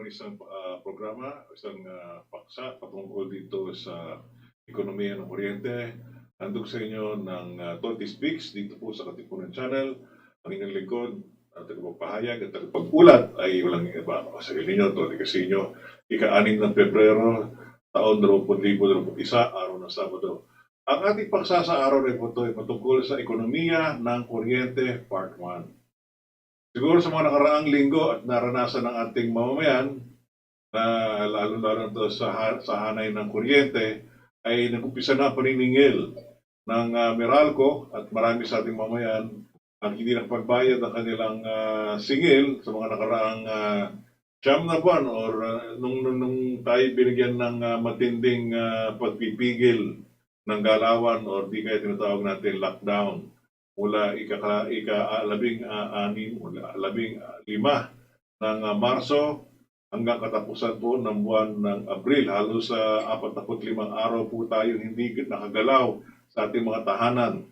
isang programa, isang paksa patungkol dito sa ekonomiya ng kuryente. Handog sa inyo ng Toti Speaks dito po sa Katipunan Channel. Ang inyong lingkod at tagapagpahayag at tagapagpulat ay walang iba. Sa inyo, Toti Casiño, ika-6 ng Pebrero, taon 2021, araw ng Sabado. Ang ating paksa sa araw na ito ay patungkol sa ekonomiya ng kuryente, Part 1. Siguro sa mga nakaraang linggo at naranasan ng ating mamamayan na lalo-lalo sa hanay ng kuryente ay nag-umpisa na paniningil ng Meralco at marami sa ating mamamayan ang hindi nakapagbayad ng kanilang singil sa mga nakaraang siyam na buwan or nung tayo binigyan ng matinding pagpipigil ng galawan or di kaya tinatawag natin lockdown mula ika-15 ng Marso hanggang katapusan po ng buwan ng Abril. Halos sa 45 araw po tayo hindi nakagalaw sa ating mga tahanan.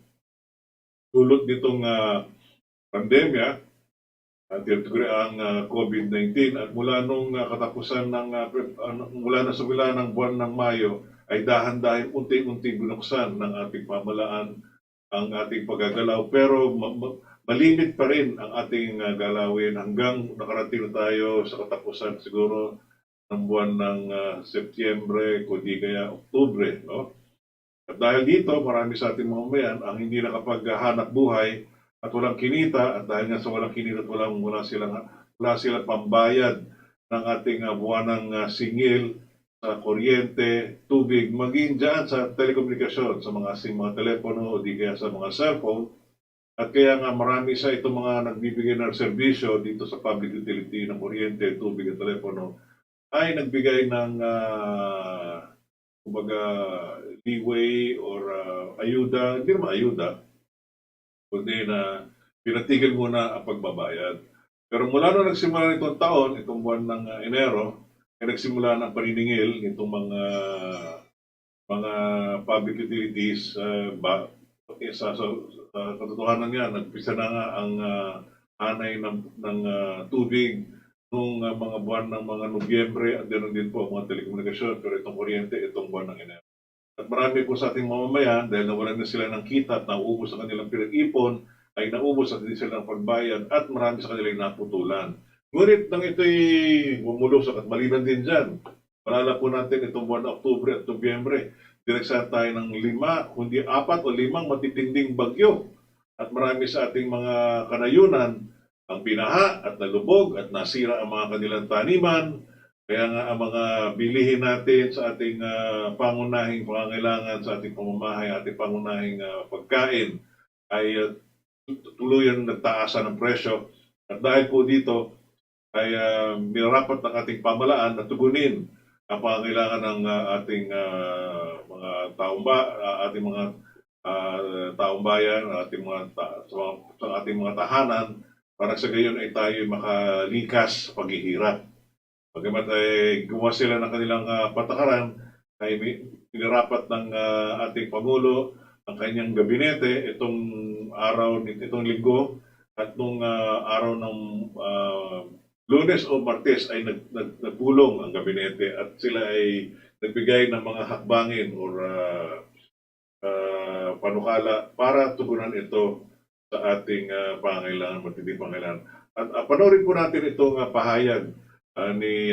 Dulot nitong pandemya at ang COVID-19 at mula nung katapusan ng mula na sa wala ng buwan ng Mayo ay dahan-dahan unti-unti binuksan ng ating pamahalaan ang ating paggagalaw, pero malimit pa rin ang ating galawin hanggang nakarating tayo sa katapusan siguro ng buwan ng Setyembre kundi kaya Oktubre, no? At dahil dito, marami sa ating mamamayan ang hindi nakapaghanap buhay at walang kinita, at dahil nga sa walang kinita at wala silang pambayad ng ating buwanang singil sa kuryente, tubig, maging dyan sa telekomunikasyon, sa mga telepono o di kaya sa mga cellphone. At kaya nga marami sa itong mga nagbibigay ng serbisyo dito sa public utility ng kuryente, tubig at telepono ay nagbigay ng kumbaga leeway or ayuda, hindi naman ayuda, kundi na pinatigil muna ang pagbabayad. Pero mula na nagsimula nitong taon, itong buwan ng Enero, ay nagsimula ng paniningil itong mga public utilities. Sa katotohanan nga, nagpisa na nga ang hanay ng tubig nung mga buwan ng mga Nobyembre at ganoon din po mga telekomunikasyon, pero itong kuryente, itong buwan ng Enero. At marami po sa ating mamamayan, dahil nawalan na sila ng kita at nauubos ang kanilang pinag-ipon, ay naubos at hindi sila ng pagbayad at marami sa kanilang naputulan. Ngunit nang ito'y bumulusok at maliban din dyan, malala po natin itong buwan ng Oktubre at Nobyembre, dinagsahan tayo ng 5, kundi 4 o 5 matitinding bagyo. At marami sa ating mga kanayunan ang binaha at nalubog at nasira ang mga kanilang taniman. Kaya nga ang mga bilihin natin sa ating pangunahing pangangailangan sa ating pamamahay, ating pangunahing pagkain ay tuluyan nagtaasan ng presyo. At dahil po dito ay minarapat ng ating pamahalaan na tugunin ang pangangailangan ng ating mga taong bayan, sa ating mga tahanan, para sa gayon ay tayo makalikas sa paghihirap. Bagamat ay gumawa sila ng kanilang patakaran, ay minarapat ng ating Pangulo ang kanyang gabinete itong linggo at nung araw ng Lunes o Martes ay nagpulong ang gabinete at sila ay nagbigay ng mga hakbangin o panukala para tugunan ito sa ating pangailangan, matinding pangailangan. At panoorin po natin itong pahayag ni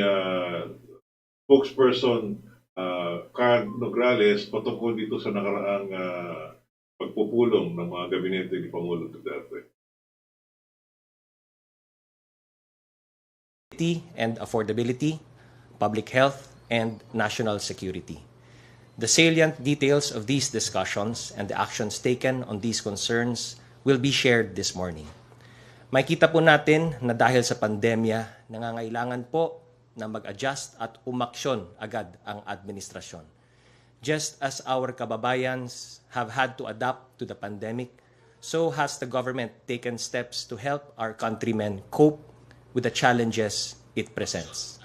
spokesperson Carl Nograles patungkol dito sa nakaraang pagpupulong ng mga gabinete ni Pangulo Duterte. And affordability, public health, and national security. The salient details of these discussions and the actions taken on these concerns will be shared this morning. Makita po natin na dahil sa pandemya, nangangailangan po na mag-adjust at umaksyon agad ang administrasyon. Just as our kababayans have had to adapt to the pandemic, so has the government taken steps to help our countrymen cope with the challenges it presents.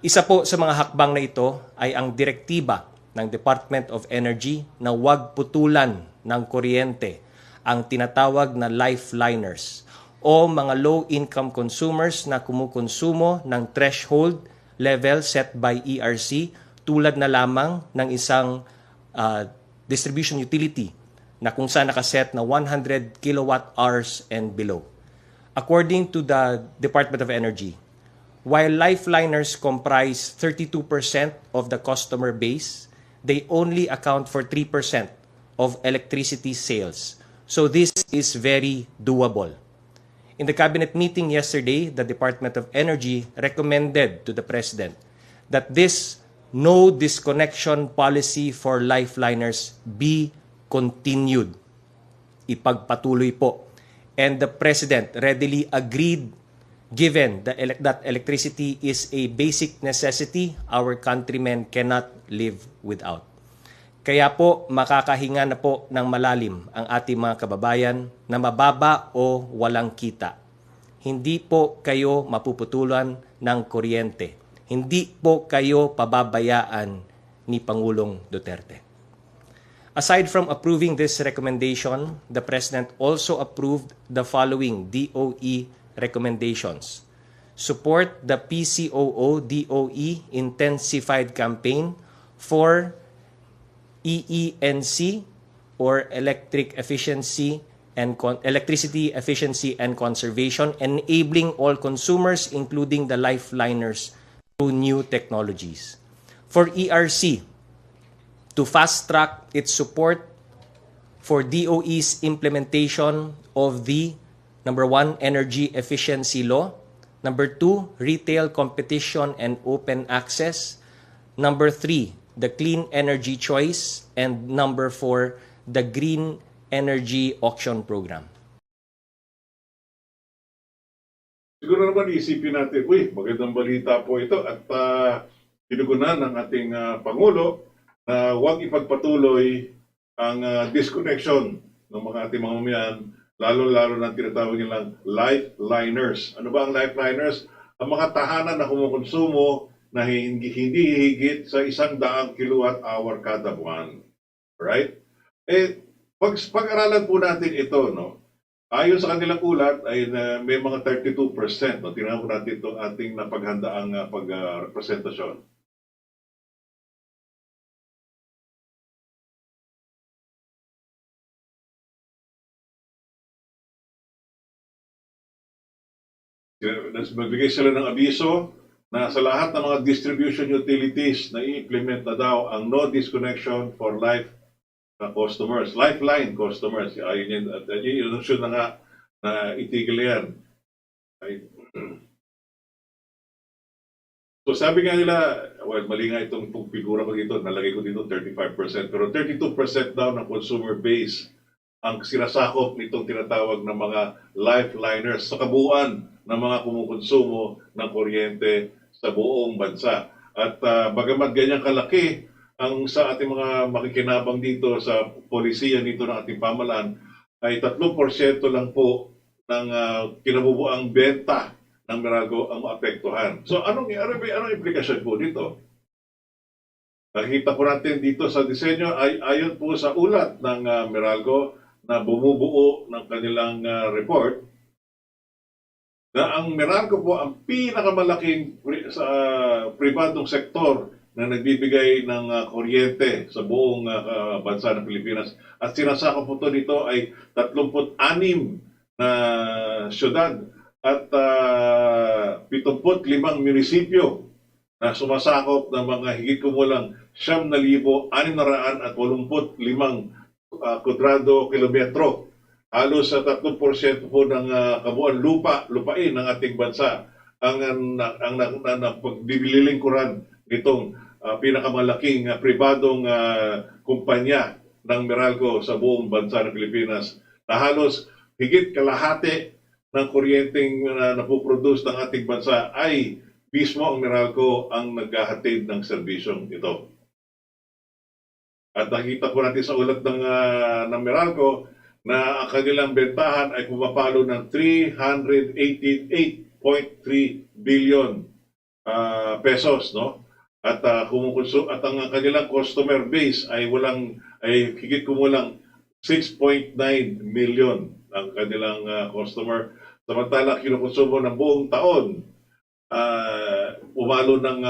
Isa po sa mga hakbang na ito ay ang direktiba ng Department of Energy na huwag putulan ng kuryente ang tinatawag na lifeliners o mga low-income consumers na kumukonsumo ng threshold level set by ERC tulad na lamang ng isang distribution utility na kung saan nakaset na 100 kilowatt hours and below. According to the Department of Energy, while lifeliners comprise 32% of the customer base, they only account for 3% of electricity sales. So this is very doable. In the cabinet meeting yesterday, the Department of Energy recommended to the President that this no disconnection policy for lifeliners be continued. Ipagpatuloy po. And the President readily agreed, given that electricity is a basic necessity our countrymen cannot live without. Kaya po makakahinga na po ng malalim ang ating mga kababayan na mababa o walang kita. Hindi po kayo mapuputulan ng kuryente. Hindi po kayo pababayaan ni Pangulong Duterte. Aside from approving this recommendation, the President also approved the following DOE recommendations. Support the PCOO DOE intensified campaign for EENC or electricity efficiency and conservation, enabling all consumers, including the lifeliners, through new technologies. For ERC, to fast-track its support for DOE's implementation of the number 1, energy efficiency law, number 2, retail competition and open access, number 3, the clean energy choice, and number 4, the green energy auction program. Siguro naman isipin natin, magandang balita po ito at tinugunan ng ating Pangulo na huwag ipagpatuloy ang disconnection ng mga ating mga mamayan, lalo-lalo na tinatawag nilang lifeliners. Ano ba ang lifeliners? Ang mga tahanan na kumukonsumo na hindi higit sa 100 kilowatt-hour kada buwan. Right? Pag-aralan po natin ito, no? Ayon sa kanilang ulat ay may mga 32%. No? Tingnan po natin itong ating napaghandaang pag-representasyon. Magbigay sila ng abiso na sa lahat ng mga distribution utilities na i-implement na daw ang no disconnection for customers, lifeline customers. Ayun yun, at yun yung na nga na itigil yan. So sabi nga nila, well, mali nga itong figura ko dito, nalagay ko dito 35%, pero 32% daw ng consumer base ang sinasakop nitong tinatawag na mga lifeliners sa kabuuan ng mga kumukonsumo ng kuryente sa buong bansa. At bagamat ganyang kalaki ang sa ating mga makikinabang dito sa polisiya nito ng ating pamahalaan, ay 3% lang po ng kinabubuang benta ng Meralco ang maapektuhan. So anong implikasyon po dito? Nakikita po natin dito sa disenyo ay ayon po sa ulat ng Meralco na bumubuo ng kanilang report na ang Meralco po ang pinakamalaking sa pribadong sektor na nagbibigay ng kuryente sa buong bansa ng Pilipinas. At sinasakop po nito ay 36 na syudad at 75 munisipyo na sumasakop ng mga higit kumulang 9,685 kwadrado kilometro. Halos sa 3% po ng kabuuan lupain ng ating bansa ang pagbibililingkuran nitong pinakamalaking pribadong kumpanya ng Meralco sa buong bansa ng Pilipinas, na halos higit kalahati ng kuryenteng napoproduce ng ating bansa ay mismo ang Meralco ang naghahatid ng serbisyong ito. At nakita po natin sa ulat ng Meralco na ang kanilang bentahan ay pumapalo ng 388.3 billion pesos, no? At at ang kanilang customer base ay higit kumulang 6.9 million ang kanilang customer. Samantala kinukonsumo ng buong taon umalo ng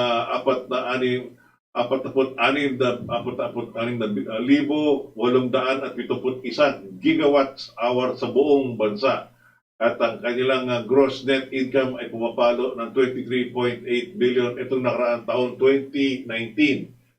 46,871 gigawatts hour sa buong bansa. At ang kanilang gross net income ay pumapalo ng 23.8 billion itong nakaraang taon 2019.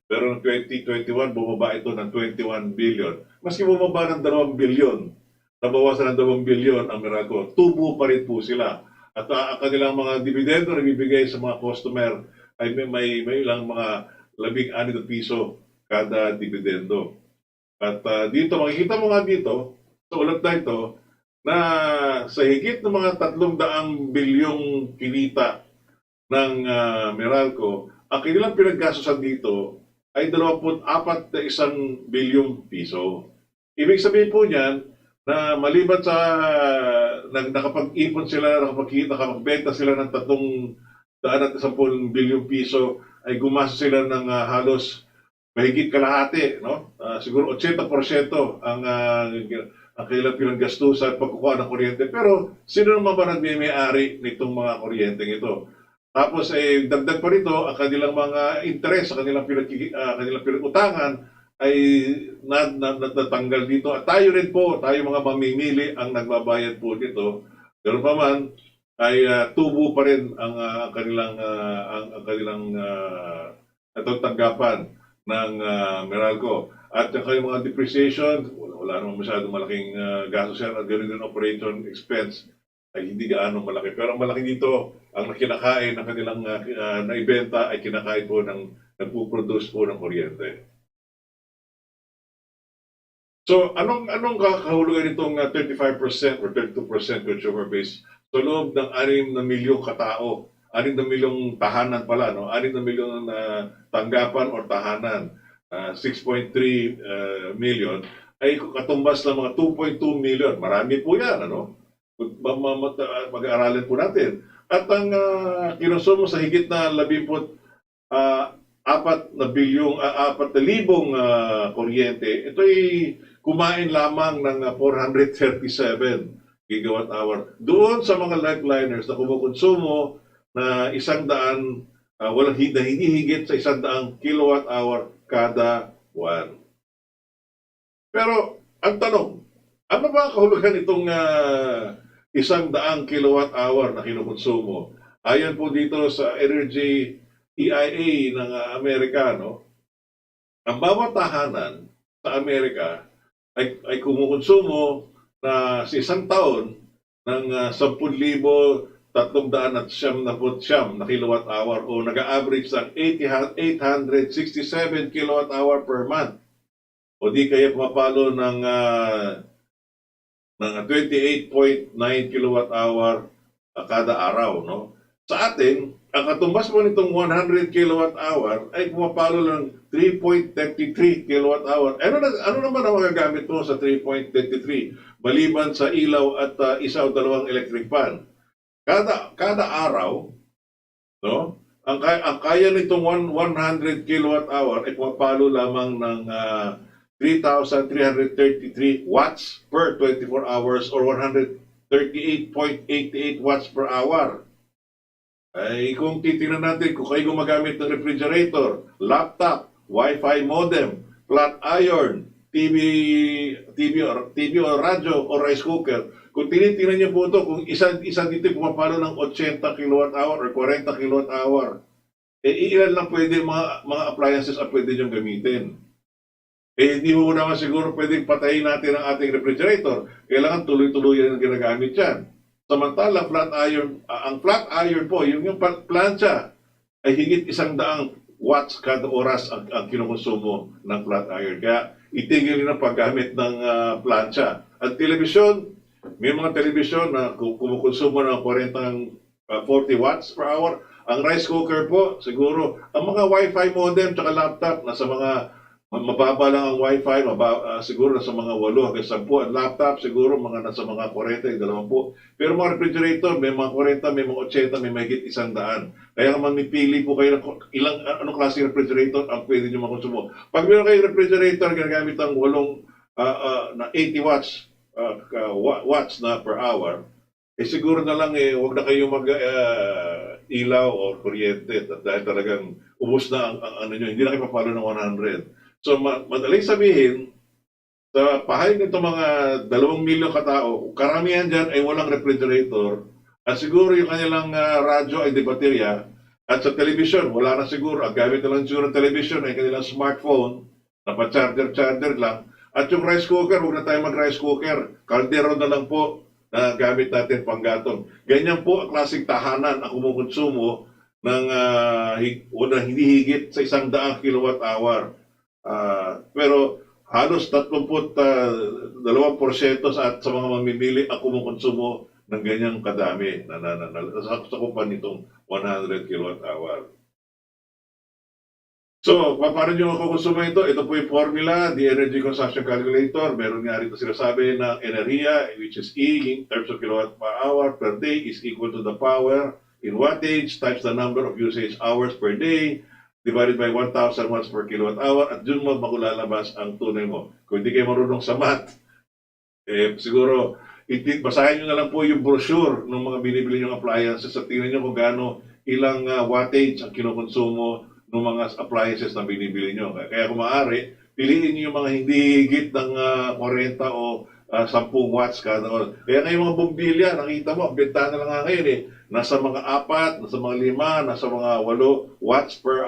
Pero noong 2021, bumaba ito ng 21 billion. Maski bumaba ng 2 billion, nabawasan ng 2 billion ang Meralco, tubo pa rin po sila. At ang kanilang mga dividendo na bibigay sa mga customer ay may ilang mga 16 na piso kada dividendo. At dito, makikita mo nga dito, sa ulat na ito, na sa higit ng mga 300 bilyong kinita ng Meralco, ang kanilang pinaggastusan dito ay 24 bilyong piso. Ibig sabihin po niyan na maliban sa nakapag-ipon sila, nakapagbenta sila ng 310 bilyong piso, ay gumastos sila ng halos mahigit kalahati, no? Siguro 80% ang kailang pinanggastusan pagkukuha ng kuryente. Pero sino naman ba nagme-may-ari nitong mga kuryenteng ito? Tapos dagdag pa rito ang kanilang mga interest sa kanilang pinagutangan ay natanggal dito. At tayo rin po, tayo mga mamimili ang nagbabayad po dito. Pero pa man ay tubo pa rin ang kanilang tanggapan ng Meralco. At ang kanilang mga depreciation, wala namang masyadong malaking gastos yan, at ganoon din operation expense ay hindi gaano malaki. Pero ang malaki dito, ang kinakain ng kanilang naibenta ay kinakain po ng nagpo-produce po ng kuryente. So, anong kahulugan nitong 35% or 32% consumer base sa loob ng 6 na milyong katao, 6 na milyong tahanan pala, no? 6 na milyong tanggapan o tahanan, 6.3 million, ay katumbas ng mga 2.2 million. Marami po yan, ano? Pag-aaralin po natin. At ang kinusumo sa higit na 4,000,000 kuryente, ito ay kumain lamang ng 437 gigawatt hour. Doon sa mga lifeliners na kumukonsumo na 100, hindi higit sa 100 kilowatt hour kada buwan. Pero ang tanong, ano ba kahulugan itong 100 kilowatt hour na kinukonsumo? Ayon po dito sa Energy EIA ng Amerikano, ang bawat tahanan sa Amerika ay kumukonsumo na sa isang taon ng 10,379 na kilowatt hour o nag-average ng 867 kilowatt hour per month. O di kaya pumapalo ng 28.9 kilowatt hour kada araw, no? Sa atin, ang katumbas mo nitong 100 kilowatt hour ay pumapalo ng 3.33 kilowatt hour. Ano naman ang magagamit mo sa 3.33? Maliban sa ilaw at isa o dalawang electric fan. Kada araw, no? Ang kaya nitong 100 kilowatt hour ay pumapalo lamang ng 3,333 watts per 24 hours or 138.88 watts per hour. Ay kung titingnan natin, kung kayo gumagamit ng refrigerator, laptop, Wi-Fi modem, flat iron, TV o radyo o rice cooker, kung tinitingnan niyo po ito, kung isa dito pumapalo ng 80 kilowatt hour or 40 kilowatt hour, ilan lang pwede mga appliances ang pwede niyong gamitin. Hindi mo naman siguro pwedeng patayin natin ang ating refrigerator. Kailangan tuloy-tuloy ang ginagamit yan. Samantala, ang flat iron po, yung plancha, ay higit 100 watts kada oras ang kinukonsumo ng flat iron. Kaya itigil ang paggamit ng plancha. At telebisyon, may mga telebisyon na kumukonsumo ng 40 watts per hour. Ang rice cooker po, siguro, ang mga Wi-Fi modem at laptop, nasa mga mababa lang ang Wi-Fi, siguro nasa mga 8 hanggang 10. Ang laptop, siguro nasa mga 40, 20. Pero mga refrigerator, may mga 40, may mga 80, may mahigit 100. Kaya mamipili po kayo ng anong klase refrigerator ang pwede nyo makonsumo. Pag meron kayong refrigerator, ginagamit ang 80 watts na per hour, siguro na lang huwag na kayong ilaw o kuryente dahil talagang ubos na ang ano nyo, hindi na kayo papalo ng 100. So madaling sabihin, sa pahay nito mga 2 milyon katao, karamihan dyan ay walang refrigerator at siguro yung kanilang radyo ay de baterya at sa television, wala na siguro. Ang gamit na lang siguro ng television ay kanilang smartphone na pa-charger lang. At yung rice cooker, huwag na tayo mag-rice cooker. Kaldero na lang po na gamit natin panggatong. Ganyan po ang klaseng tahanan ang kumukonsumo ng hindi higit sa 100 kilowatt-hour. Pero halos 32% sa mga mamimili ang kumukonsumo ng ganyang kadami sa kumpanya nitong 100 kilowatt-hour. So, paano nyo makukonsumo ito? Ito po yung formula, the energy consumption calculator. Meron nga rito sinasabi na enerhiya, which is E in terms of kilowatt per hour per day is equal to the power in wattage times the number of usage hours per day divided by 1,000 watts per kilowatt hour at dun mo makulalabas ang tunay mo. Kung hindi kayo marunong sa math, siguro basahin nyo na lang po yung brochure ng mga binibili nyong appliances at tingnan nyo kung gaano ilang wattage ang kinokonsumo ng mga appliances na binibili nyo. Kaya kung maaari, piliin nyo yung mga hindi higit ng 40 o 10 watts kada oras. Kaya ngayon mga bombilya, nakita mo, benta na lang nga ngayon nasa mga 4, nasa mga 5, nasa mga 8 watts per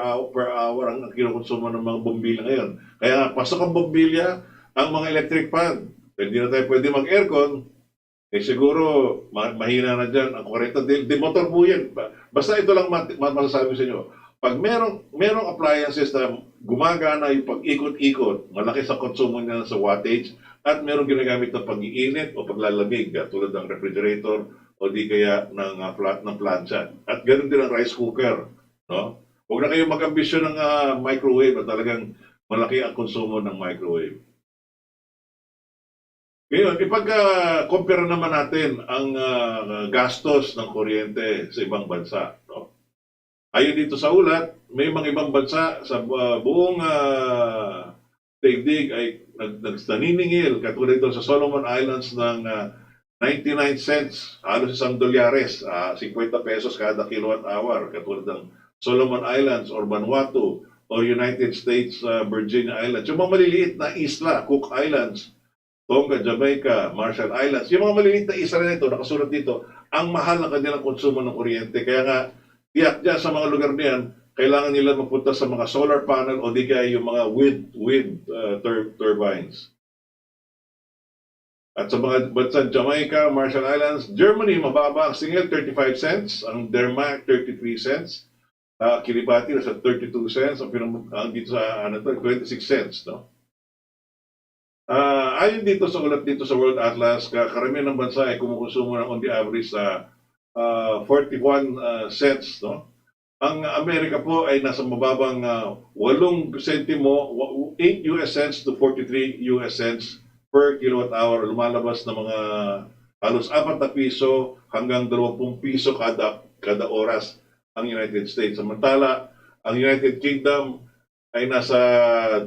hour ang kinokonsumo ng mga bombilya ngayon. Kaya pasok ang bombilya, ang mga electric fan. Hindi na tayo pwede mag-aircon, siguro mahina na dyan ang kuryente. Di motor po yan. Basta ito lang masasabi sa inyo. Pag merong appliances na gumagana yung pag-ikot-ikot, malaki sa konsumo niya sa wattage, at merong ginagamit na pag-iinit o paglalamig, tulad ng refrigerator o di kaya ng plancha. At ganoon din ang rice cooker. No? Huwag na kayo mag-ambisyon ng microwave at talagang malaki ang konsumo ng microwave. Ngayon, ipag-compare naman natin ang gastos ng kuryente sa ibang bansa. No? Ayon dito sa ulat, may mga ibang bansa sa buong daigdig ay naniningil, katulad ito sa Solomon Islands ng 99 cents, halos $1, 50 pesos kada kilowatt hour, katulad ng Solomon Islands or Vanuatu o United States Virgin Islands. Yung mga maliliit na isla, Cook Islands, Tonga, Jamaica, Marshall Islands, yung mga maliliit na isla na ito, nakasulat dito, ang mahal ng kanilang konsumo ng kuryente. Kaya nga, tiyak dyan sa mga lugar niyan, kailangan nila mapunta sa mga solar panel o di kaya yung mga wind turbines. At sa mga bansa Jamaica, Marshall Islands, Germany, mababa ang singil, 35 cents. Ang Denmark, 33 cents. Kiribati, nasa 32 cents. Ang dito sa 26 cents. No? Ayon dito sa ulat dito sa World Atlas, karamihan ng bansa ay kumukonsumo ng on the average sa 41 cents. No? Ang Amerika po ay nasa mababang 8 sentimo, 8 US cents to 43 US cents per kilowatt hour. Lumalabas na mga halos 4 na piso hanggang 20 piso kada oras ang United States. Samantala, ang United Kingdom ay nasa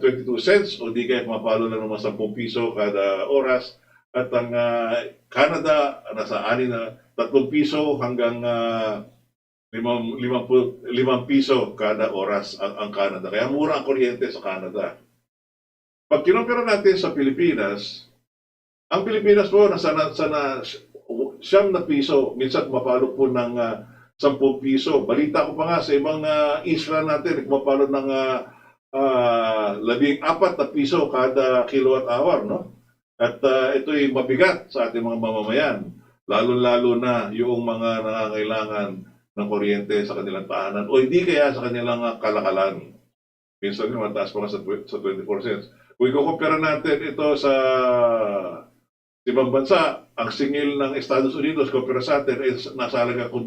22 cents o di kaya mapalo lang naman 10 piso kada oras. At ang Canada, nasa 3 piso hanggang 5 piso kada oras ang Canada. Kaya mura ang kuryente sa Canada. Pag kinumpira natin sa Pilipinas, ang Pilipinas po nasa 9 piso, minsan mapalo po ng 10 piso. Balita ko pa nga sa ibang isla natin, mapalo ng 14 na piso kada kilowatt hour. No? At ito'y mabigat sa ating mga mamamayan, lalo-lalo na yung mga nangangailangan ng kuryente sa kanilang tahanan o hindi kaya sa kanilang kalakalan. Minsan nga mataas pa nga sa 24 cents. Kung ikukumpira natin ito sa ibang bansa, ang singil ng Estados Unidos kumpira sa atin ay nasa halaga, kung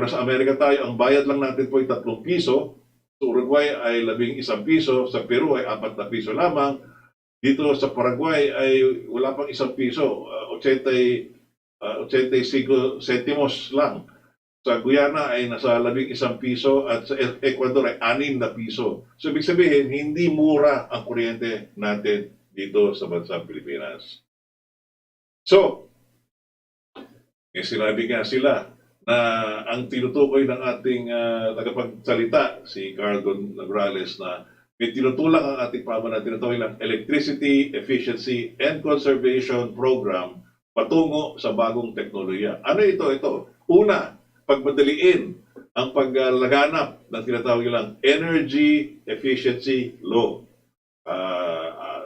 nasa Amerika tayo, ang bayad lang natin po ay 3 piso, sa Uruguay ay 11 piso, sa Peru ay 4 na piso lamang, dito sa Paraguay ay wala pang 1 piso, 85 centimos lang. Sa Guyana ay nasa 11 piso at sa Ecuador ay 6 na piso. So, ibig sabihin, hindi mura ang kuryente natin dito sa bansang Pilipinas. So, sinabi nga sila na ang tinutukoy ng ating tagapagsalita, si Carlton Nograles, na may tinutulak ang ating pamahalaan, tinutukoy lang Electricity Efficiency and Conservation Program patungo sa bagong teknolohiya. Ano ito? Ito. Una, pagmadaliin ang paglaganap ng tinatawag lang Energy Efficiency Law.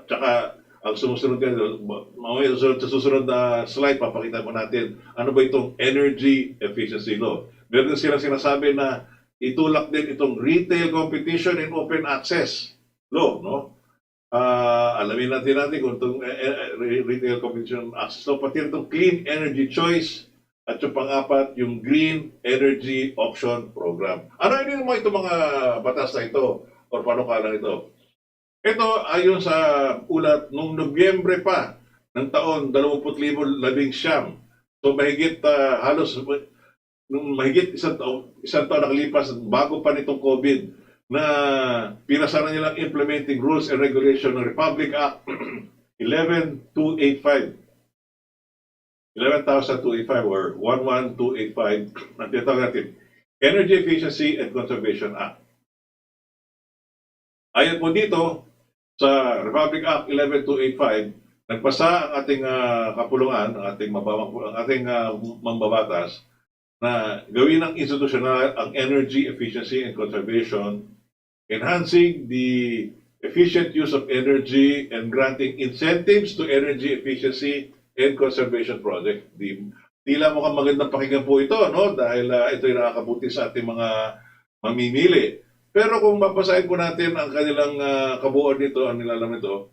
Tsaka ang sumusunod ganito, mamaya sa susunod na slide, papakita ko natin ano ba itong Energy Efficiency Law. Meron silang sinasabi na itulak din itong Retail Competition and Open Access Law, no? Alamin natin kung itong Retail Competition and Access Law, pati itong Clean Energy Choice, at yung pang-apat, yung Green Energy Option Program. Ano yun mga itong mga batas na ito o panukala ito? Ito ayon sa ulat noong Nobyembre pa ng taon 2019. So mahigit halos mahigit isang taon nakalipas bago pa nitong COVID na pinasaran nilang implementing rules and regulation ng Republic Act 11285. 11,285 or 11285 na tinatawag natin Energy Efficiency and Conservation Act. Ayon po dito, sa Republic Act 11285, nagpasa ang ating kapulungan, ang ating mambabatas, na gawin ng institusyonal ang energy efficiency and conservation, enhancing the efficient use of energy and granting incentives to energy efficiency and conservation project. Tila mukhang magandang pakinggan po ito, no? Dahil ito ay nakakabuti sa ating mga mamimili. Pero kung babasahin po natin ang kanilang kabuuan nito, ang nilalaman nito,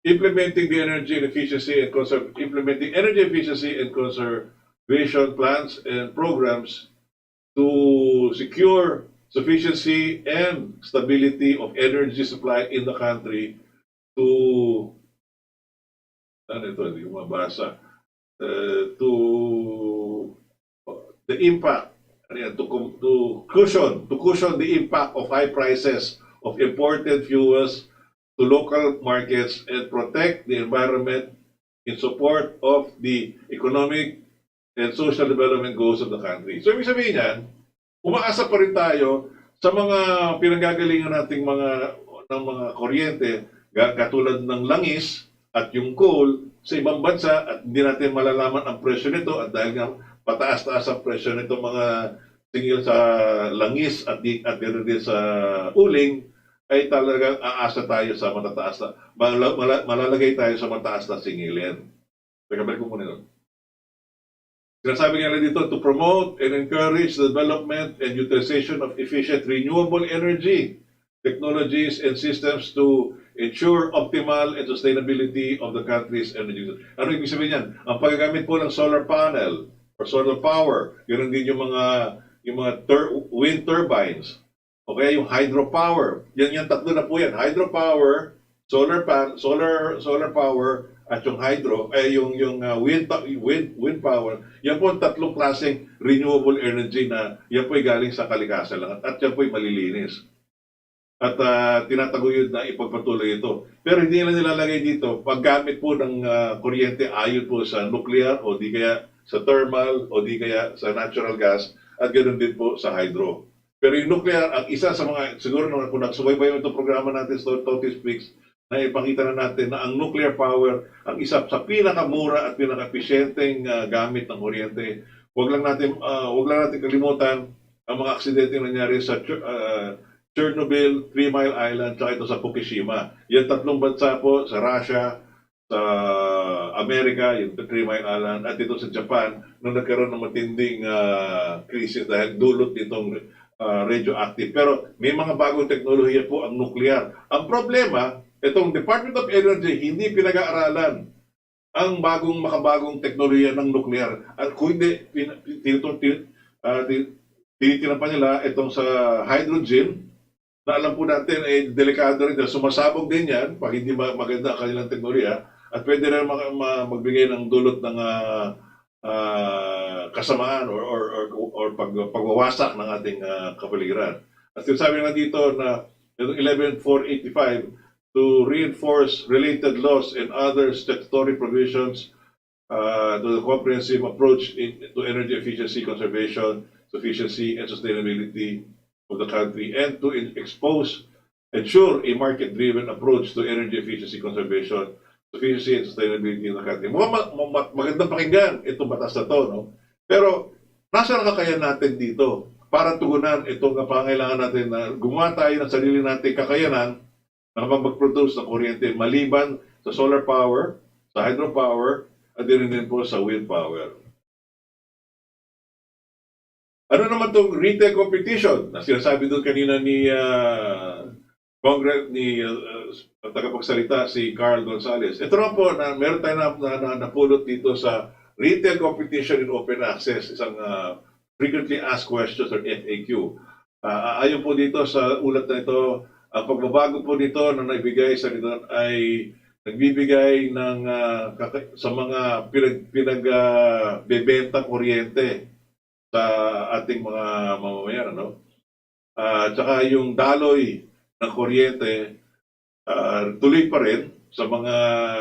implementing energy efficiency and conservation plans and programs to secure sufficiency and stability of energy supply in the country to hindi ko mabasa, to the impact to cushion the impact of high prices of imported fuels to local markets and protect the environment in support of the economic and social development goals of the country. So ibig sabihin yan, umaasa pa rin tayo sa mga pinanggagalingan nating mga kuryente katulad ng langis at yung coal sa ibang bansa at hindi natin malalaman ang presyo nito at dahil nga pataas-taas ang presyo nito mga tingil sa langis at din sa uling, ay talagang aasa tayo sa matataas na, malalagay tayo sa mataas na singilin. Pagkabalik ko muna nun. Sinasabi nga dito, to promote and encourage the development and utilization of efficient renewable energy technologies and systems to ensure optimal and sustainability of the country's energy. Ano ibig sabihin yan? Ang paggagamit po ng solar panel or solar power, yun din yung mga wind turbines. Okay, yung hydropower. Yan tatlo na po yan. Hydropower, solar power, at yung wind power. Yan po ang tatlong klaseng renewable energy na yan po ay galing sa kalikasan lang at yan po ay malilinis. At tinataguyod na ipagpatuloy ito. Pero hindi nila nilalagay dito paggamit po ng kuryente ayon po sa nuclear o di kaya sa thermal o di kaya sa natural gas at ganoon din po sa hydro. Pero yung nuclear, ang isa sa mga, siguro kung nagsubaybay itong programa natin sa Toti Speaks, na ipakita na natin na ang nuclear power, ang isa sa pinakamura at pinaka-efficienteng gamit ng kuryente. Huwag lang natin kalimutan ang mga aksidente nangyari sa Chernobyl, 3 Mile Island, at ito sa Fukushima. Yan tatlong bansa po, sa Russia, sa Amerika, yung 3 Mile Island, at ito sa Japan, nung nagkaroon ng matinding krisis dahil dulot nitong radioactive. Pero may mga bagong teknolohiya po ang nuclear. Ang problema, itong Department of Energy, hindi pinag-aaralan ang makabagong teknolohiya ng nuclear. At kung hindi, tinitingnan pa nila itong sa hydrogen, na alam po natin ay delikado rin, sumasabog din yan pag hindi maganda ang kanilang teknolohiya at pwede rin magbigay ng dulot ng kasamaan or pagwawasak ng ating kapaligiran. At sinasabi na dito na 11,485 to reinforce related laws and other statutory provisions to the comprehensive approach to energy efficiency, conservation, sufficiency, and sustainability of the country, and to ensure a market-driven approach to energy efficiency, conservation, sufficiency, and sustainability of the country. Magandang pakinggan itong batas na to, no? Pero nasa ang kakayahan natin dito para tugunan itong pangailangan natin na gumawa tayo ng sarili nating kakayanan na mag-produce ng kuryente maliban sa solar power, sa hydropower, at din po sa wind power. Ano naman itong retail competition na sinasabi doon kanina ni Congress, ni tagapagsalita si Carl Gonzalez? Ito naman po, meron tayo napulot dito sa retail competition in open access, isang frequently asked questions or FAQ. Ayon po dito sa ulat na ito, ang pagbabago po dito na naibigay sa nito ay nagbibigay ng sa mga pinagbebentang kuryente sa ating mga mamamayan, no? Tsaka yung daloy ng kuryente tuloy pa rin sa mga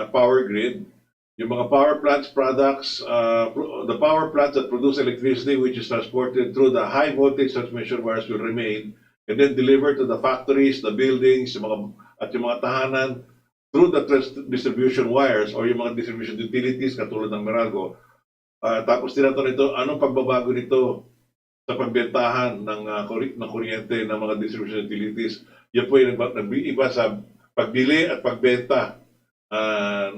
power grid. Yung mga power plants products, the power plants that produce electricity which is transported through the high voltage transmission wires will remain and then delivered to the factories, the buildings, yung mga tahanan through the distribution wires or yung mga distribution utilities katulad ng Meralco. Tapos tinatanong ito, anong pagbabago nito sa pagbentahan ng kuryente ng mga distribution utilities? Yan po yung nag-iiba sa pagbili at pagbenta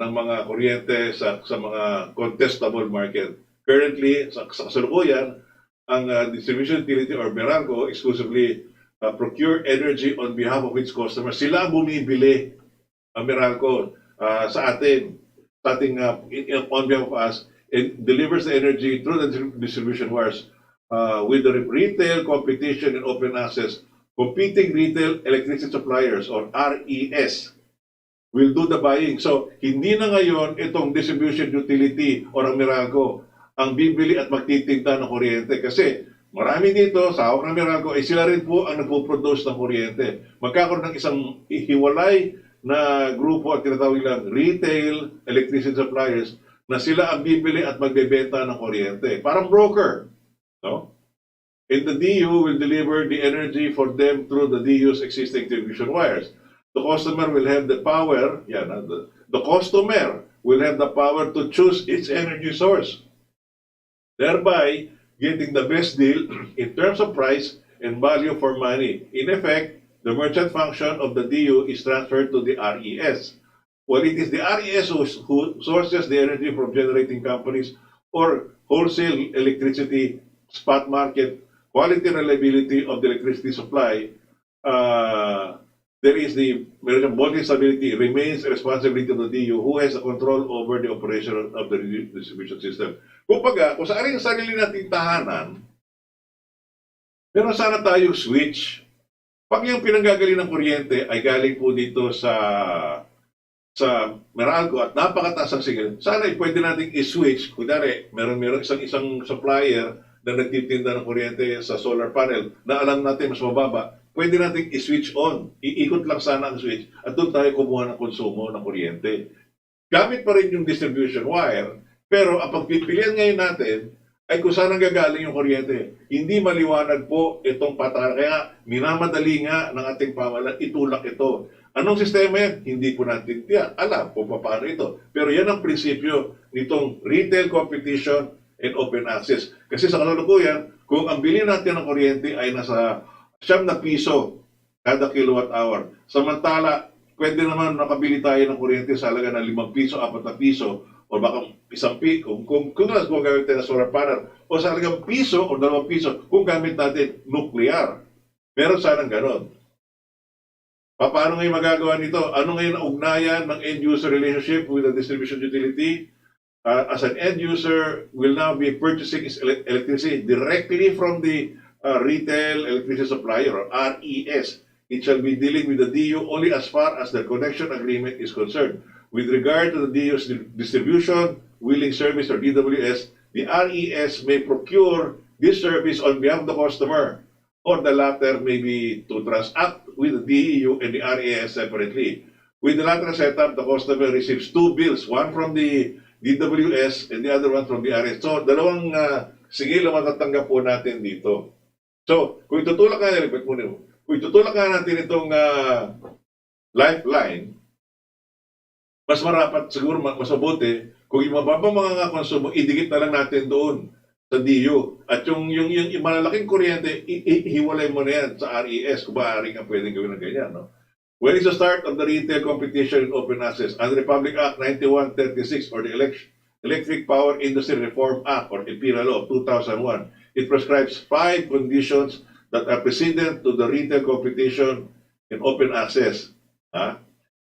ng mga kuryente sa mga contestable market. Currently, sa kasalukuyan, ang distribution utility or Meralco exclusively procure energy on behalf of its customers. Sila ang bumibili ang Meralco sa ating on behalf of us and delivers the energy through the distribution wires with the retail competition and open access. Competing retail electricity suppliers or RES will do the buying. So, hindi na ngayon itong distribution utility or ang Meralco ang bibili at magtitinda ng kuryente kasi marami dito sa hawak ng Meralco ay sila rin po ang nagpo-produce ng kuryente. Magkakaroon ng isang hiwalay na grupo at tinatawag lang retail electricity suppliers na sila ang bibili at magbebenta ng kuryente. Parang broker, no? And the DU will deliver the energy for them through the DU's existing distribution wires. The customer will have the power, the customer will have the power to choose its energy source, thereby getting the best deal in terms of price and value for money. In effect, the merchant function of the DU is transferred to the RES. Well, it is the RES who sources the energy from generating companies or wholesale electricity spot market, quality and reliability of the electricity supply. There is the voltage stability remains a responsibility of the DU who has the control over the operation of the distribution system. Kung sa aring sarili nating tahanan, meron sana tayong switch. Pag yung pinanggagaling ng kuryente ay galing po dito sa Meralco at napakataas ang signal, sana ay pwede nating i-switch. Kunyari, meron isang supplier na nagtitinda ng kuryente sa solar panel na alam natin mas mababa, pwede nating i-switch on. Iikot lang sana ang switch at doon tayo kumuha ng konsumo ng kuryente. Gamit pa rin yung distribution wire, pero ang pagpipilian ngayon natin ay kung saan gagaling yung kuryente. Hindi maliwanag po itong patakaran. Kaya minamadali nga ng ating pamahalaan, itulak ito. Anong sistema yan? Hindi po natin alam kung paano ito. Pero yan ang prinsipyo nitong retail competition and open access. Kasi sa kasalukuyan, kung ang bilhin natin ng kuryente ay nasa 9 na piso kada kilowatt hour, samantala, pwede naman nakabili tayo ng kuryente sa halaga ng 5 piso, 4 na piso, o baka 1 piso, kung gamit tayo ng solar panel, o sa halagang piso o 2 piso, kung gamit natin nuclear. Meron sanang ganon. Paano ngayon magagawa nito? Ano ngayon ang ugnayan ng end-user relationship with the distribution utility? As an end-user will now be purchasing its electricity directly from the retail electricity supplier or RES. It shall be dealing with the DU only as far as the connection agreement is concerned. With regard to the DU's distribution, wheeling service or DWS, the RES may procure this service on behalf of the customer, or the latter may be to transact with the DEU and the RES separately. With the latter setup, the customer receives 2 bills, one from the DWS, and the other one from BRS. So, dalawang singil na matatanggap po natin dito. So, kung itutulak natin itong lifeline, mas marapat siguro, mas mabuti, kung yung mababang mga konsumo, idikit na lang natin doon sa DU. At yung malalaking kuryente, hiwalay mo na yan sa RES, kung maaari nga pwedeng gawin na ganyan. No? When is the start of the retail competition in open access? Under Republic Act 9136 or the Electric Power Industry Reform Act or EPIRA Law of 2001, it prescribes 5 conditions that are precedent to the retail competition in open access.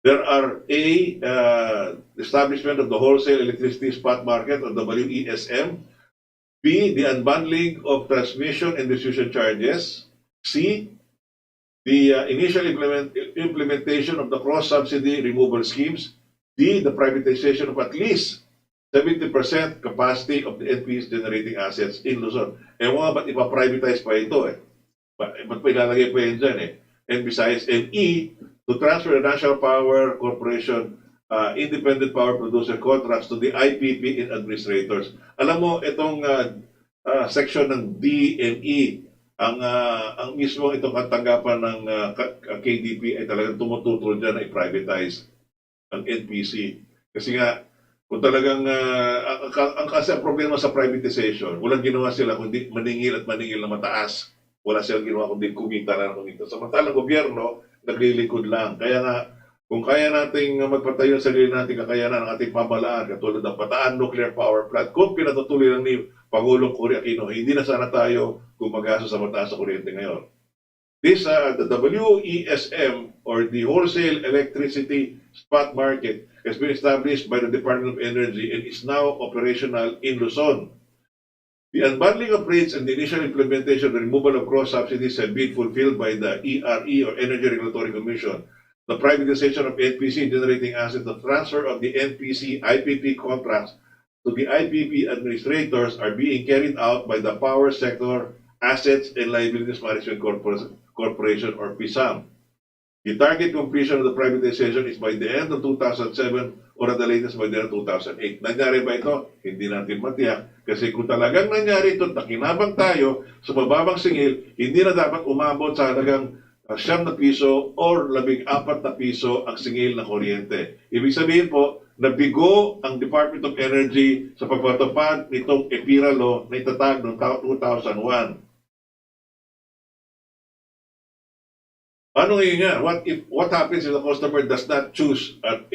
There are establishment of the wholesale electricity spot market or WESM. B, the unbundling of transmission and distribution charges. C, the initial implementation of the cross-subsidy removal schemes. D, the privatization of at least 70% capacity of the NP's generating assets in Luzon. Ba't ipa-privatize pa ito eh? Ba't pa ilalagay pa yun dyan eh? And besides, and E, to transfer the National Power Corporation independent power producer contracts to the IPP and administrators. Alam mo, itong section ng D and E, ang mismo itong katanggapan ng KDP ay talagang tumututol dyan na i-privatize ang NPC. Kasi nga, kung talagang, kasi ang problema sa privatization, walang ginawa sila kundi maningil at maningil na mataas. Wala silang ginawa kundi kumita na kumita. Samantalang gobyerno, naglilingkod lang. Kaya nga, kung kaya nating magpatayo sa sarili nating kakayanan ng ating pamahalaan, katulad ng Bataan Nuclear Power Plant, kung pinatutuloy lang ni Pangulong Cory Aquino, hindi na sana tayo gumagaso sa mataas sa kuryente ngayon. This, the WESM, or the Wholesale Electricity Spot Market, has been established by the Department of Energy and is now operational in Luzon. The unbundling of rates and the initial implementation of the removal of cross-subsidies have been fulfilled by the ERE, or Energy Regulatory Commission. The privatization of NPC generating assets, the transfer of the NPC IPP contracts to the IPP administrators are being carried out by the Power Sector Assets and Liabilities Management Corporation, or PSAM. The target completion of the privatization is by the end of 2007 or at the latest by the end of 2008. Nangyari ba ito? Hindi natin matiyak. Kasi kung talagang nangyari ito, nakinabang tayo sa mababang singil, hindi na dapat umabot sa halagang 9 na piso or 14 na piso ang singil na kuryente. Ibig sabihin po, nabigo ang Department of Energy sa pagpatupad nitong EPIRA Law na itatag noong 2001. Ano ngayon nga? What happens if the customer does not choose an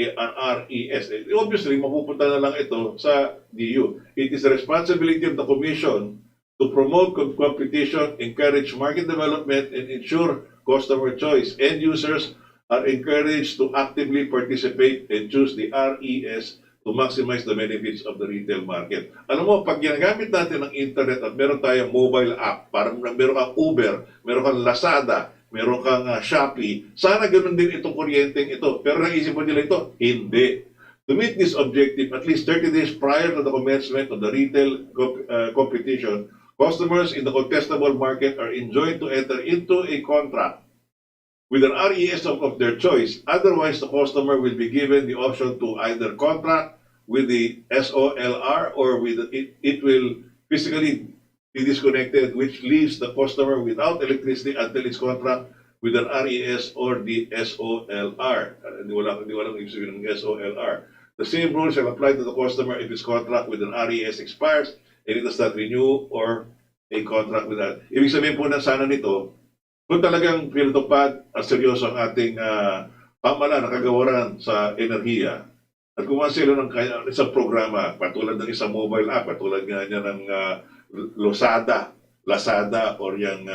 RES? Obviously, mapupunta na lang ito sa DU. It is the responsibility of the Commission to promote competition, encourage market development, and ensure customer choice. End users are encouraged to actively participate and choose the RES to maximize the benefits of the retail market. Alam mo, pag ginagamit natin ang internet at meron tayong mobile app, parang meron kang Uber, meron kang Lazada, meron kang Shopee, sana ganoon din itong kuryenteng ito. Pero naisip mo nila ito? Hindi. To meet this objective, at least 30 days prior to the commencement of the retail competition, customers in the contestable market are enjoined to enter into a contract with an RES of their choice. Otherwise, the customer will be given the option to either contract with the SOLR or with it will physically be disconnected, which leaves the customer without electricity until its contract with an RES or the SOLR. Hindi walang ibig sabihin ng SOLR. The same rule shall apply to the customer if his contract with an RES expires and it does not renew or a contract with that. Ibig sabihin po na sana nito, kung talagang pinatupad at seryoso ang ating pamahalaan, nakagawaran sa enerhiya, at gumawa sila ng isang programa, patulad ng isang mobile app, patulad nga niya ng Lazada, or yung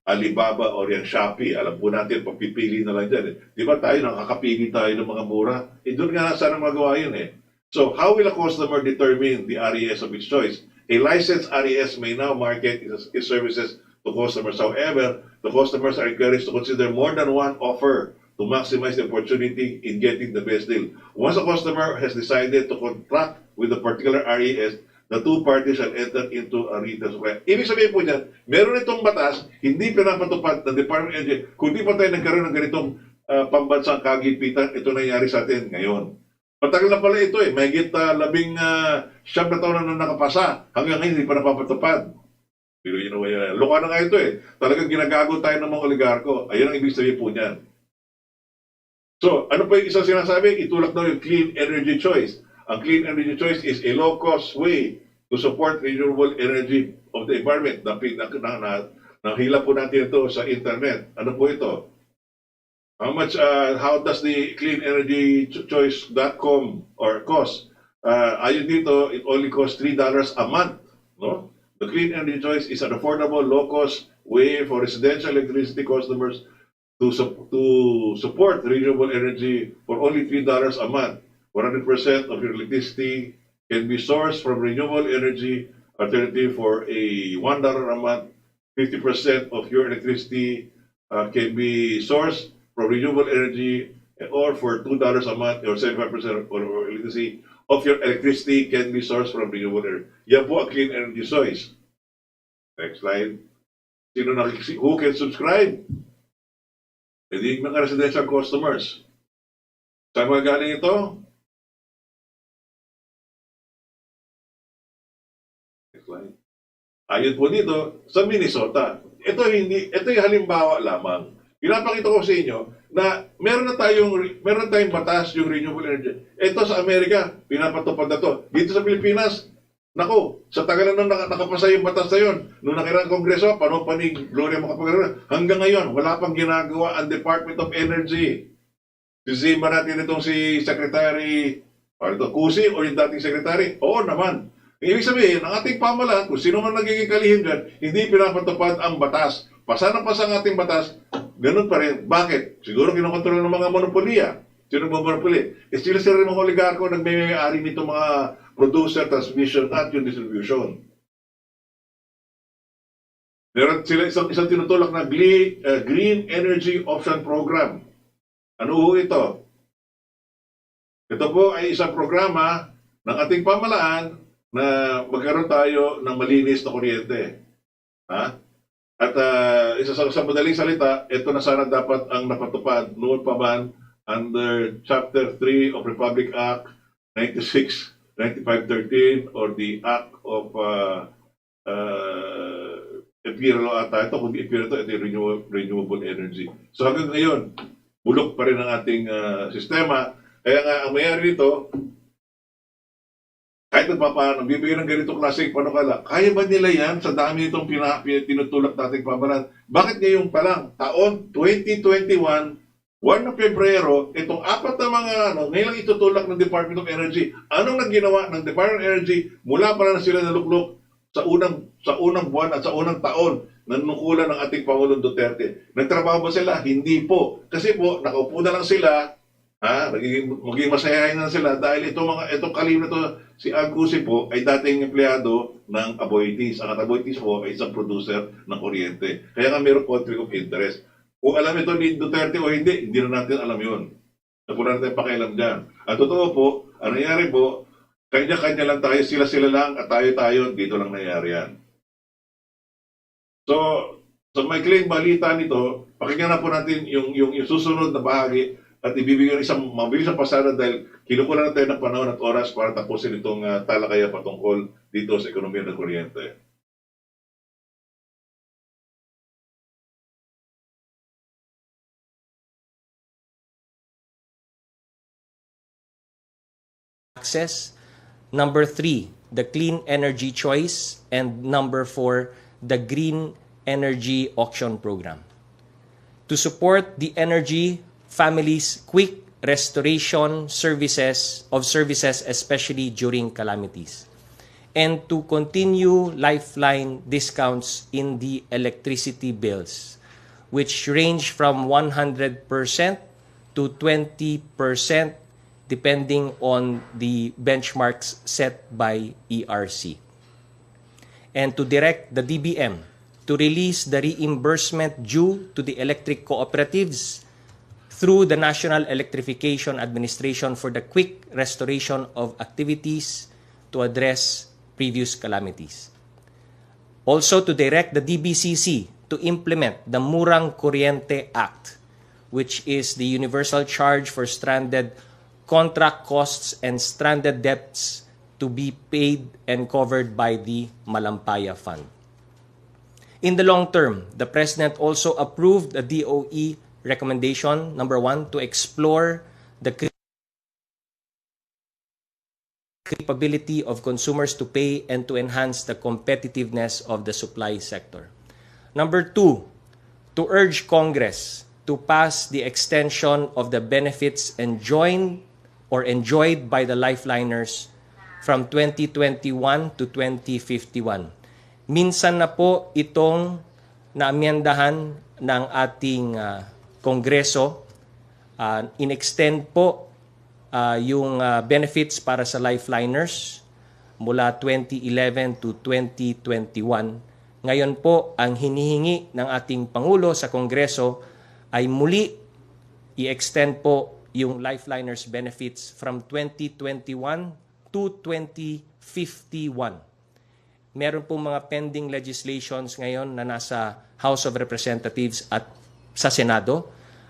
Alibaba, or yung Shopee. Alam po natin, pagpipili na lang dyan. Di ba tayo, nakakapili tayo ng mga mura? Doon nga sana magawa yun eh. So, how will a customer determine the RES of its choice? A licensed RES may now market its services to customers. However, the customers are encouraged to consider more than one offer to maximize the opportunity in getting the best deal. Once a customer has decided to contract with a particular RES, the two parties shall enter into a retail supply. Ibig sabihin po niyan, meron itong batas, hindi pinapatupad ng Department of Energy. Kung di pa tayo nagkaroon ng ganitong pambansang kagipitan, ito nangyari sa atin ngayon. Matagal na pala ito eh. Mahigit 19 na taon na nakapasa. Hanggang ngayon, hindi pa napapatupad. Pero yun naman yan. Loka na nga ito eh. Talagang ginagago tayo ng mga oligarko. Ayun ang ibig sabihin po niyan. So, ano pa yung isang sinasabi? Itulak daw yung clean energy choice. Ang clean energy choice is a low-cost way to support renewable energy of the environment. Nahila po natin ito sa internet. Ano po ito? How does the cleanenergychoice.com or cost? Ayon dito, it only costs $3 a month. No? The Clean Energy Choice is an affordable, low-cost way for residential electricity customers to support renewable energy for only $3 a month. 100% of your electricity can be sourced from renewable energy alternative for a $1 a month. 50% of your electricity can be sourced from renewable energy, or for $2 a month, or 75% of electricity of your electricity can be sourced from renewable energy. Yan po ang clean energy choice. Next slide. Who can subscribe? Hindi mga residential customers. Saan magaling ito? Next slide. Ayon po dito sa Minnesota. Ito yung halimbawa lamang. Pinapakita ko sa inyo na meron na tayong batas yung renewable energy. Ito sa Amerika, pinapatupad na to. Dito sa Pilipinas, nako, sa tagal na nakapasa yung batas na yun. Noong nakirang kongreso, panahon pa ni Gloria Macapagal, hanggang ngayon, wala pang ginagawa ang Department of Energy. Sisima natin itong si Secretary Kusi o yung dating Secretary. Oo naman. Ibig sabihin, ang ating pamahalaan, kung sino man nagiging kalihim dyan, hindi pinapatupad ang batas. Pasa ng pasa ang ating batas, ganun pa rin. Bakit? Siguro kinokontrol ng mga monopolya. Sino mga monopolya? Sila rin mga oligarko nagmay-ari nito mga producer, transmission, at yung distribution. Meron sila isang tinutulak na Green Energy Option Program. Ano ho ito? Ito po ay isang programa ng ating pamahalaan na magkaroon tayo ng malinis na kuryente. Ha? At isa sa madaling salita, ito na sana dapat ang napatupad noon pa man under Chapter 3 of Republic Act 96-9513 or the Act of Imperial ata ito, kung Imperial ito yung renewable energy. So hanggang ngayon, bulok pa rin ang ating sistema. Kaya nga, ang mayari dito, kahit paano, bibigyan ng ganitong klaseng panukala, kaya ba nila yan sa dami itong tinutulak nating pamahalaan? Bakit ngayon pa lang, taon 2021, 1 ng Pebrero, itong apat na mga ngayon lang itutulak ng Department of Energy. Anong nagginawa ng Department of Energy mula pa na sila naluklok sa unang buwan at sa unang taon ng nukulan ng ating Pangulong Duterte? Nagtrabaho ba sila? Hindi po. Kasi po, nakaupo na lang sila, maging masayahin na sila dahil itong kalim na to, si Agcusi po ay dating empleyado ng Aboitiz. Ang Aboitiz po ay isang producer ng kuryente. Kaya nga mayroong conflict of interest. Kung alam ito ni Duterte o hindi na natin alam yun. Wala natin pakialam dyan. At totoo po, ang nangyari po, kanya-kanya lang tayo, sila-sila lang at tayo-tayo, dito lang nangyari yan. So, sa maikling balita nito, pakinggan na po natin yung susunod na bahagi at ibibigyan isang mabilis na pasada dahil kinukulan na tayo ng panahon at oras para tapusin itong talakaya patungkol dito sa ekonomiya ng kuryente. Access. Number 3, the clean energy choice. And number 4, the green energy auction program. To support the energy families' quick restoration services, especially during calamities, and to continue lifeline discounts in the electricity bills, which range from 100% to 20% depending on the benchmarks set by ERC. And to direct the DBM to release the reimbursement due to the electric cooperatives through the National Electrification Administration for the quick restoration of activities to address previous calamities. Also to direct the DBCC to implement the Murang Kuryente Act, which is the universal charge for stranded contract costs, and stranded debts to be paid and covered by the Malampaya Fund. In the long term, the President also approved the DOE recommendation, number 1, to explore the capability of consumers to pay and to enhance the competitiveness of the supply sector. Number 2, to urge Congress to pass the extension of the benefits enjoyed by the lifeliners from 2021 to 2051. Minsan na po itong naamyendahan ng ating Kongreso. In-extend po yung benefits para sa lifeliners mula 2011 to 2021. Ngayon po, ang hinihingi ng ating Pangulo sa Kongreso ay muli i-extend po yung lifeliners benefits from 2021 to 2051. Meron po mga pending legislations ngayon na nasa House of Representatives at sa Senado.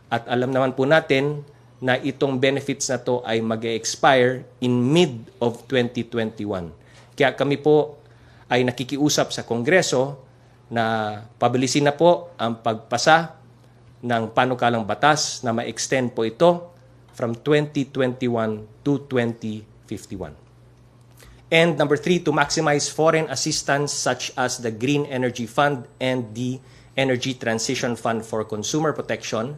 At alam naman po natin na itong benefits na to ay mag-expire in mid of 2021. Kaya kami po ay nakikiusap sa Kongreso na pabilisin na po ang pagpasa ng panukalang batas na ma-extend po ito from 2021 to 2051. And number 3, to maximize foreign assistance such as the Green Energy Fund and the Energy Transition Fund for Consumer Protection,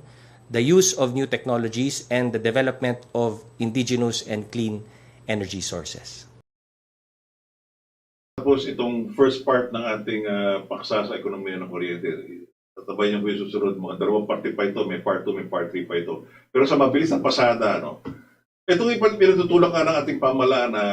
the use of new technologies, and the development of indigenous and clean energy sources. Tapos itong first part ng ating paksa sa ekonomiya ng kuryente, tatabay niyo po yung susunod, mga dalawang parte pa ito, may part 2, may part 3 pa ito. Pero sa mabilis na pasada, no, itong pinatutulak nga ng ating pamahalaan na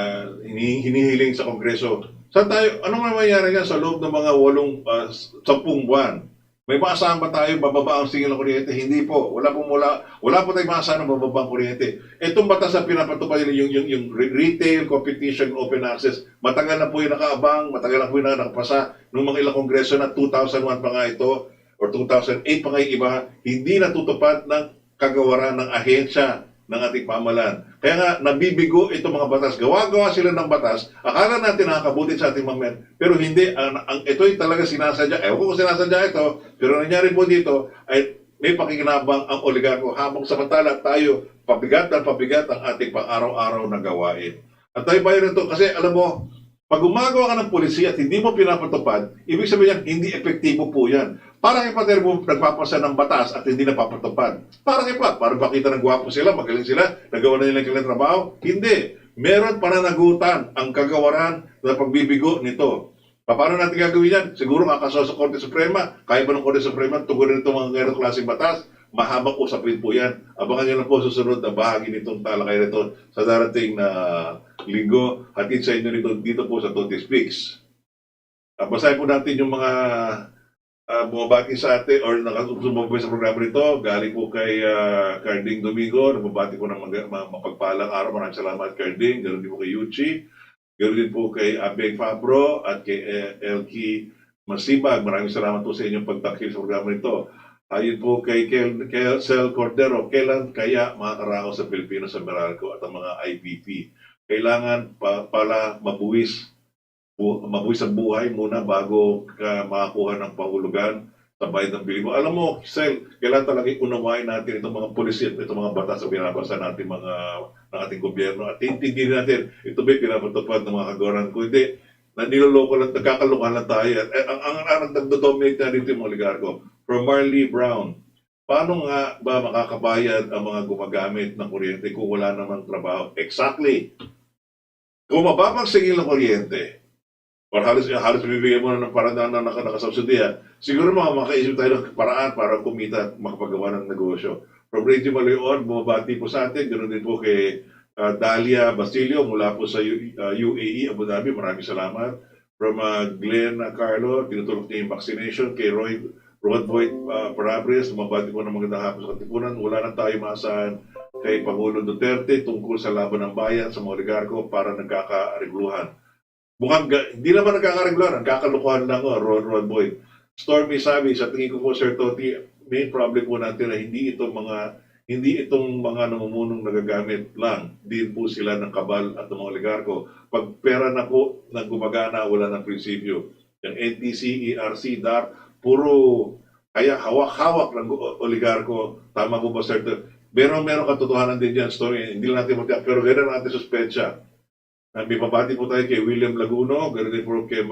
hinihiling sa Kongreso, saan tayo, anong mangyayari nga sa loob ng mga 10 buwan? May maasahan ba tayo bababa ang singil ng kuryente? Hindi po. Wala po tayong maasahan ng bababa ang kuryente. Itong batas na pinapatupad yung retail, competition, open access, matagal na po yung nakaabang, matagal na po yung nakapasa nung mga ilang kongreso na 2001 pa nga ito, or 2008 pa nga yung iba, hindi natutupad ng kagawaran ng ahensya ng ating pamahalaan. Kaya nga, nabibigo itong mga batas. Gawa-gawa sila ng batas. Akala natin nakakabuti sa ating mga men. Pero hindi. Ito'y talaga sinasadya. Ewan ko kung sinasadya ito. Pero nangyari po dito ay may pakikinabang ang oligarko habang samantala tayo pabigat ang ating pang-araw-araw na gawain. At tayo bayan ito. Kasi alam mo, pag gumagawa ka ng polisiya at hindi mo pinapatupad, ibig sabihin hindi epektibo po yan. Parang ipater mo nagpapasa ng batas at hindi napapatupad. Parang pakita ng gwapo sila, magaling sila, nagawa na nila yung kanilang trabaho. Hindi. Meron pananagutan ang kagawaran na pagbibigo nito. Paano natin gagawin yan? Siguro kakaso sa Korte Suprema. Kaya ba ng Korte Suprema tugunin itong mga ganitong klaseng batas? Mahabang usapin po yan. Abangan nyo lang po susunod na bahagi nitong talakay nito sa darating na linggo. Hatid sa inyo dito po sa Toti Speaks. Basahin po natin yung mga bumabati sa atin or nakasumabay sa programa nito. Galing po kay Carding Domingo. Nababati ko ng mapagpalang araw. Maraming salamat, Carding. Ganoon din po kay Yuchi. Ganoon din po kay Abeng Fabro at kay Elki Masibag. Maraming salamat po sa inyong pagtakil sa programa nito. Ayun po kay Cel Cordero. Kailan kaya makakaraos sa Pilipino sa Meralco at ang mga IPP? Kailangan pala mabuwis ang buhay muna bago ka makakuha ng pahulugan sa bayad ng bili mo. Alam mo, Sel, kailangan talaga unawain natin itong mga polisi at itong mga batas na binabasa natin ng ating gobyerno at intindihin natin ito ba pinapatupad ng mga kagawaran ko. Hindi, niloloko lang, nagkakalokohan lang tayo. At ang nagdodominate na dito yung mga oligarko. From Marley Brown, paano nga ba makakabayad ang mga gumagamit ng kuryente kung wala namang trabaho? Exactly. Kung mababang singil ng kuryente, or halos bibigyan mo na ng parang na nakasubsidiya, siguro makaisip tayo ng paraan para kumita at makapagawa ng negosyo. From Radio Maloyon, bumabati po sa atin, ganoon din po kay Dalia Basilio mula po sa UAE, Abu Dhabi, maraming salamat. From Glenn Carlo, tinutulog niya yung vaccination. Kay Rodvoy Parabres, bumabati po ng magandang hapon sa Katipunan. Wala na tayo maasahan kay Pangulo Duterte tungkol sa laban ng bayan sa mga oligarko para nagkakaregluhan. Mukhang hindi naman nagkakaregluhan, nagkakalukuhan lang Ron Boyd. Stormy sabi, sa tingin ko po Sir Toti, main problem po natin na hindi ito mga Hindi itong mga namumunong nagagamit lang, din po sila ng kabal at ng mga oligarko. Pag pera na po na gumagana, wala ng prinsipyo. Yung NTC, ERC, DAR, puro kaya hawak-hawak ng oligarko. Tama po ba, sir? Meron katotohanan din dyan, story. Hindi lang natin matiyak, pero gano'n natin suspecha. May pabati po tayo kay William Laguno, gano'n din po kay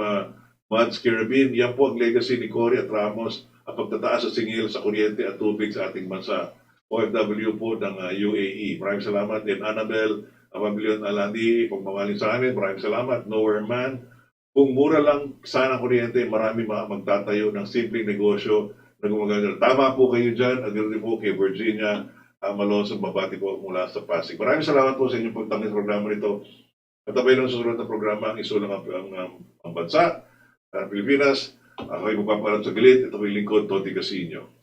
Mads Carabin. Yan po ang legacy ni Cory at Ramos, ang pagtataas sa singil sa kuryente at tubig sa ating bansa. OFW po ng UAE. Maraming salamat din. Annabel Amabilion Alandi, pagmamaling sa amin. Maraming salamat. Nowhere Man. Kung mura lang sana kuryente, marami magtatayo ng simpleng negosyo na gumagana. Tama po kayo dyan. Agad po kay Virginia Malonzo, babati po mula sa Pasig. Maraming salamat po sa inyong pagtangin sa programa nito. At abay ng susunod na programa, ang isulang ang bansa, ang Pilipinas. Ako ay magpapalam sa gilid. Ito ko yung lingkod, Toti Casiño.